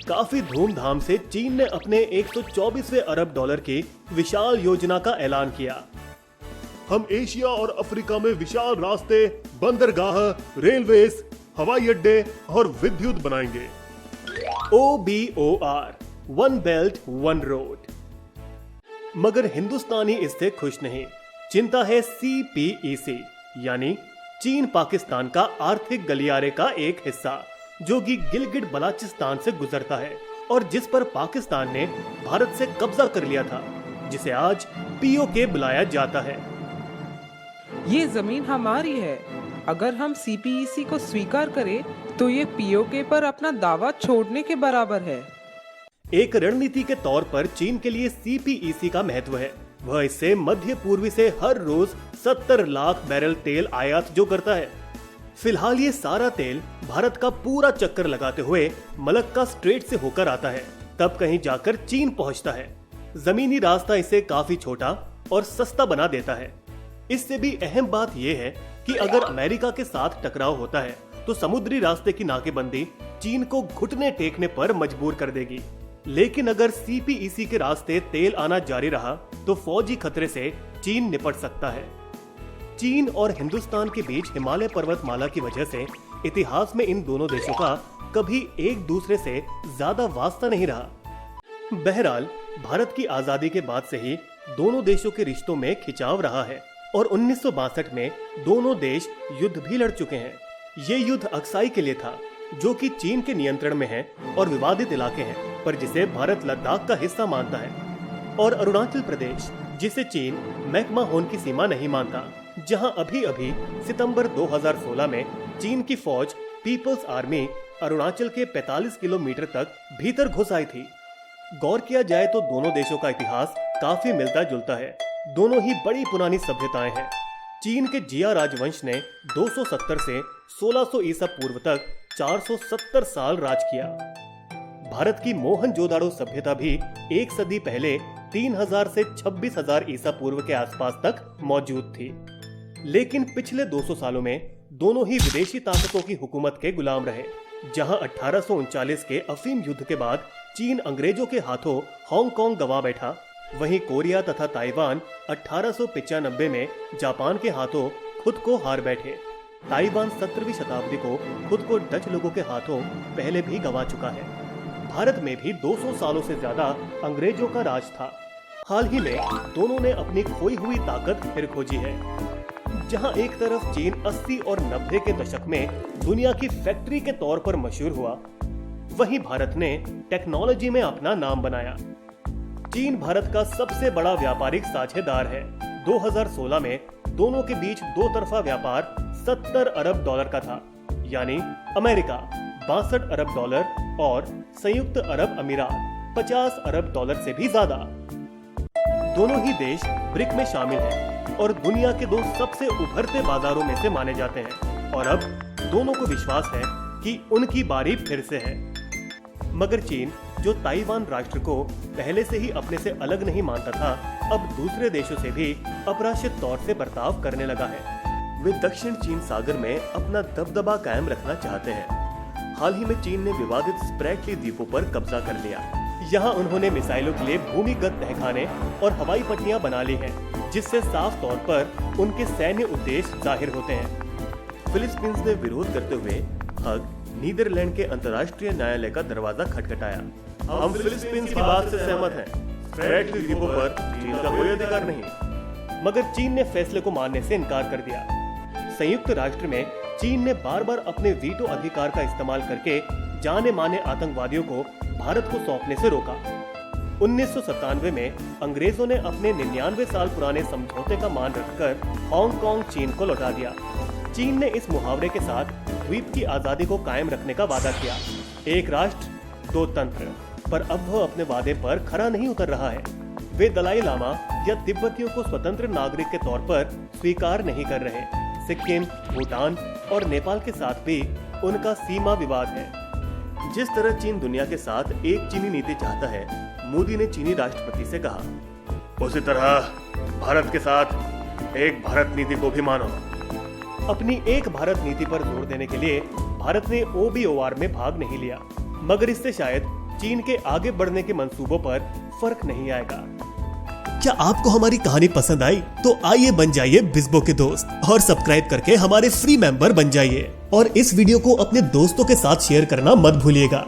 काफी धूमधाम से चीन ने अपने 124वें अरब डॉलर की विशाल योजना का ऐलान किया। हम एशिया और अफ्रीका में विशाल रास्ते, बंदरगाह, रेलवेज, हवाई अड्डे और विद्युत बनाएंगे। OBOR, one belt one road. मगर हिंदुस्तानी इससे खुश नहीं। चिंता है CPEC यानी चीन पाकिस्तान का आर्थिक गलियारे का एक हिस्सा, जो कि गिलगिट बलाचिस्तान से गुजरता है और जिस पर पाकिस्तान ने भारत से कब्जा कर लिया था, जिसे आज POK बुलाया जाता है। ये जमीन हमारी है। अगर हम CPEC को स्वीकार करें तो ये POK पर अपना दावा छोड़ने के बराबर है। एक रणनीति के तौर पर चीन के लिए CPEC का महत्व है। वह इससे मध्य पूर्वी से हर रोज 70 लाख बैरल तेल आयात जो करता है। फिलहाल ये सारा तेल भारत का पूरा चक्कर लगाते हुए मलक्का स्ट्रेट से होकर आता है, तब कहीं जाकर चीन पहुंचता है। जमीनी रास्ता इसे काफी छोटा और सस्ता बना देता है। इससे भी अहम बात यह है कि अगर अमेरिका के साथ टकराव होता है तो समुद्री रास्ते की नाकेबंदी चीन को घुटने टेकने पर मजबूर कर देगी। लेकिन अगर CPEC के रास्ते तेल आना जारी रहा तो फौजी खतरे से चीन निपट सकता है। चीन और हिंदुस्तान के बीच हिमालय पर्वतमाला की वजह से इतिहास में इन दोनों देशों का कभी एक दूसरे से ज्यादा वास्ता नहीं रहा। बहरहाल भारत की आजादी के बाद से ही दोनों देशों के रिश्तों में खिंचाव रहा है और 1962 में दोनों देश युद्ध भी लड़ चुके हैं। ये युद्ध अक्साई के लिए था, जो कि चीन के नियंत्रण में है और विवादित इलाके हैं, पर जिसे भारत लद्दाख का हिस्सा मानता है, और अरुणाचल प्रदेश, जिसे चीन मैकमाहोन की सीमा नहीं मानता, जहां अभी सितंबर 2016 में चीन की फौज पीपल्स आर्मी अरुणाचल के 45 किलोमीटर तक भीतर घुस आई थी। गौर किया जाए तो दोनों देशों का इतिहास काफी मिलता जुलता है। दोनों ही बड़ी पुरानी सभ्यताएं हैं। चीन के जिया राजवंश ने 270 से 1600 ईसा पूर्व तक 470 साल राज किया। भारत की मोहनजोदाड़ो सभ्यता भी एक सदी पहले 3000 से 26,000 ईसा पूर्व के आसपास तक मौजूद थी। लेकिन पिछले 200 सालों में दोनों ही विदेशी ताकतों की हुकूमत के गुलाम रहे। जहां 1839 के अफीम युद्ध के बाद चीन अंग्रेजों के हाथों हांगकांग गंवा बैठा, वहीं कोरिया तथा ताइवान 1895 में जापान के हाथों खुद को हार बैठे। ताइवान 17वीं शताब्दी को खुद को डच लोगों के हाथों पहले भी गंवा चुका है। भारत में भी 200 सालों से ज्यादा अंग्रेजों का राज था। हाल ही में दोनों ने अपनी खोई हुई ताकत फिर खोजी है। जहां एक तरफ चीन 80 और 90 के दशक में दुनिया की फैक्ट्री के तौर पर मशहूर हुआ, वहीं भारत ने टेक्नोलॉजी में अपना नाम बनाया। चीन भारत का सबसे बड़ा व्यापारिक साझेदार है। 2016 में दोनों के बीच दो तरफा व्यापार 70 अरब डॉलर का था, यानी अमेरिका 62 अरब डॉलर और संयुक्त अरब अमीरात 50 अरब डॉलर से भी ज्यादा। दोनों ही देश ब्रिक में शामिल हैं और दुनिया के दो सबसे उभरते बाजारों में से माने जाते हैं, और अब दोनों को विश्वास है कि उनकी बारी फिर से है। मगर चीन, जो ताइवान राष्ट्र को पहले से ही अपने से अलग नहीं मानता था, अब दूसरे देशों से भी अपराशित तौर से बर्ताव करने लगा है। वे दक्षिण चीन सागर में अपना दबदबा कायम रखना चाहते हैं। हाल ही में चीन ने विवादित स्प्रैटली द्वीपों पर कब्जा कर लिया। यहाँ उन्होंने मिसाइलों के लिए भूमिगत तहखाने और हवाई पट्टियां बना ली हैं, जिससे साफ तौर पर उनके सैन्य उद्देश्य जाहिर होते हैं। फिलीपींस ने विरोध करते हुए हग नीदरलैंड के अंतर्राष्ट्रीय न्यायालय का दरवाजा खटखटाया। हम फिलीपींस की बात से सहमत हैं। स्प्रैटली द्वीपों पर चीन का कोई अधिकार नहीं। मगर चीन ने फैसले को मानने से इनकार कर दिया। संयुक्त राष्ट्र में चीन ने बार बार अपने वीटो अधिकार का इस्तेमाल करके जाने माने आतंकवादियों को भारत को सौंपने से रोका। 1997 में अंग्रेजों ने अपने 99 साल पुराने समझौते का मान रखकर हांगकांग चीन को लौटा दिया। चीन ने इस मुहावरे के साथ द्वीप की आजादी को कायम रखने का वादा किया, एक राष्ट्र दो तंत्र, पर अब वह अपने वादे पर खरा नहीं उतर रहा है। वे दलाई लामा या तिब्बतियों को स्वतंत्र नागरिक के तौर पर स्वीकार नहीं कर रहे। सिक्किम, भूटान और नेपाल के साथ भी उनका सीमा विवाद है। जिस तरह चीन दुनिया के साथ एक चीनी नीति चाहता है, मोदी ने चीनी राष्ट्रपति से कहा, उसी तरह भारत के साथ एक भारत नीति को भी मानो। अपनी एक भारत नीति पर जोर देने के लिए भारत ने OBOR में भाग नहीं लिया, मगर इससे शायद चीन के आगे बढ़ने के मंसूबों पर फर्क नहीं आएगा। क्या आपको हमारी कहानी पसंद आई? तो आइए बन जाइए बिस्बो के दोस्त और सब्सक्राइब करके हमारे फ्री मेंबर बन जाइए और इस वीडियो को अपने दोस्तों के साथ शेयर करना मत भूलिएगा।